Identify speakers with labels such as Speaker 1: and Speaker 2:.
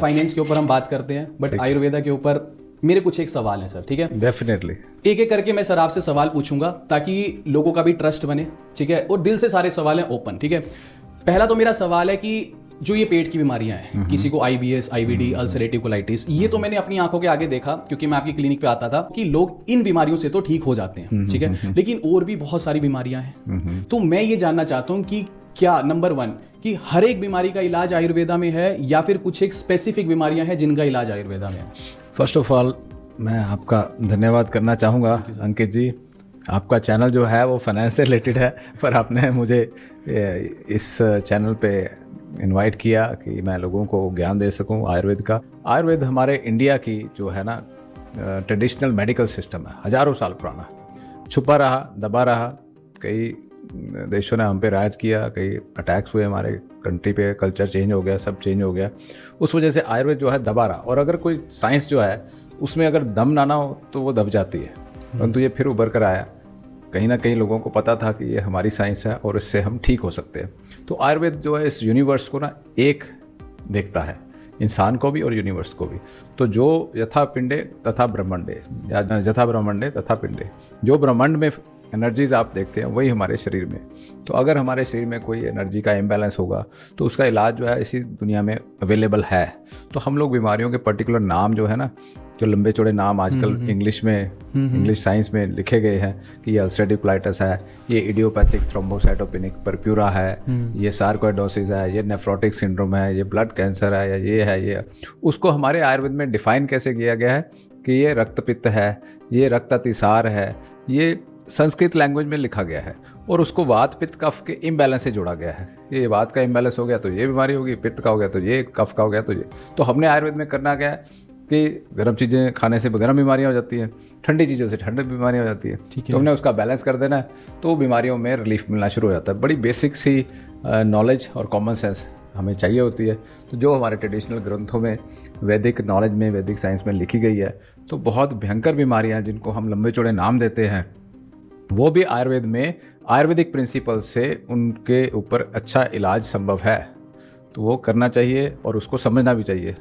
Speaker 1: Finance के ऊपर हम बात करते हैं, बट आयुर्वेदा के ऊपर मेरे कुछ एक सवाल हैं सर। ठीक है,
Speaker 2: डेफिनेटली
Speaker 1: एक एक करके मैं सर आपसे सवाल पूछूंगा ताकि लोगों का भी ट्रस्ट बने। ठीक है, और दिल से सारे सवाल हैं ओपन। ठीक है, पहला तो मेरा सवाल है कि जो ये पेट की बीमारियां हैं, किसी को आईबीएस, आईबीडी, अल्सरेटिव कोलाइटिस, ये तो मैंने अपनी आंखों के आगे देखा क्योंकि मैं आपकी क्लिनिक पे आता था कि लोग इन बीमारियों से तो ठीक हो जाते हैं। ठीक है, लेकिन और भी बहुत सारी बीमारियां हैं। तो मैं ये जानना चाहता हूं कि क्या नंबर 1 कि हर एक बीमारी का इलाज आयुर्वेदा में है या फिर कुछ एक स्पेसिफिक बीमारियां हैं जिनका इलाज आयुर्वेदा में है?
Speaker 2: फर्स्ट ऑफ ऑल मैं आपका धन्यवाद करना चाहूँगा अंकित जी। आपका चैनल जो है वो फाइनेंस से रिलेटेड है, पर आपने मुझे इस चैनल पे इनवाइट किया कि मैं लोगों को ज्ञान दे सकूं आयुर्वेद का। आयुर्वेद हमारे इंडिया की जो है ना ट्रेडिशनल मेडिकल सिस्टम है, हज़ारों साल पुराना, छुपा रहा, दबा रहा। कई देशों ने हम पे राज किया, कई अटैक्स हुए हमारे कंट्री पे, कल्चर चेंज हो गया, सब चेंज हो गया। उस वजह से आयुर्वेद जो है दबा रहा, और अगर कोई साइंस जो है उसमें अगर दम ना हो तो वो दब जाती है। परंतु ये फिर उभर कर आया। कहीं ना कहीं लोगों को पता था कि ये हमारी साइंस है और इससे हम ठीक हो सकते हैं। तो आयुर्वेद जो है इस यूनिवर्स को ना एक देखता है, इंसान को भी और यूनिवर्स को भी। तो जो यथा पिंडे तथा ब्रह्मांडे, या यथा ब्रह्मांडे तथा पिंडे, जो ब्रह्मांड में एनर्जीज आप देखते हैं वही हमारे शरीर में। तो अगर हमारे शरीर में कोई एनर्जी का इम्बैलेंस होगा तो उसका इलाज जो है इसी दुनिया में अवेलेबल है। तो हम लोग बीमारियों के पर्टिकुलर नाम जो है ना, जो लंबे चौड़े नाम आजकल इंग्लिश में, इंग्लिश साइंस में लिखे गए हैं कि ये अल्सरेटिव कोलाइटिस है, ये इडियोपैथिक थ्रोम्बोसाइटोपेनिक परप्यूरा है, ये सार्कोइडोसिस है, ये नेफ्रोटिक सिंड्रोम है, ये ब्लड कैंसर है, या ये है, ये। उसको हमारे आयुर्वेद में डिफाइन कैसे किया गया है कि ये रक्तपित्त है, ये रक्त अतिसार है, ये संस्कृत लैंग्वेज में लिखा गया है। और उसको वात पित्त कफ के इम्बैलेंस से जोड़ा गया है। ये वात का इम्बैलेंस हो गया तो ये बीमारी होगी, पित्त का हो गया तो ये, कफ का हो गया तो ये। तो हमने आयुर्वेद में करना क्या है कि गर्म चीज़ें खाने से गर्म बीमारियां हो जाती हैं, ठंडी चीज़ों से ठंडी बीमारियां हो जाती है। तो हमने उसका बैलेंस कर देना है, तो बीमारियों में रिलीफ मिलना शुरू हो जाता है। बड़ी बेसिक सी नॉलेज और कॉमन सेंस हमें चाहिए होती है। तो जो हमारे ट्रेडिशनल ग्रंथों में, वैदिक नॉलेज में, वैदिक साइंस में लिखी गई है, तो बहुत भयंकर बीमारियाँ जिनको हम लंबे चौड़े नाम देते हैं, वो भी आयुर्वेद में आयुर्वेदिक प्रिंसिपल से उनके ऊपर अच्छा इलाज संभव है। तो वो करना चाहिए और उसको समझना भी चाहिए।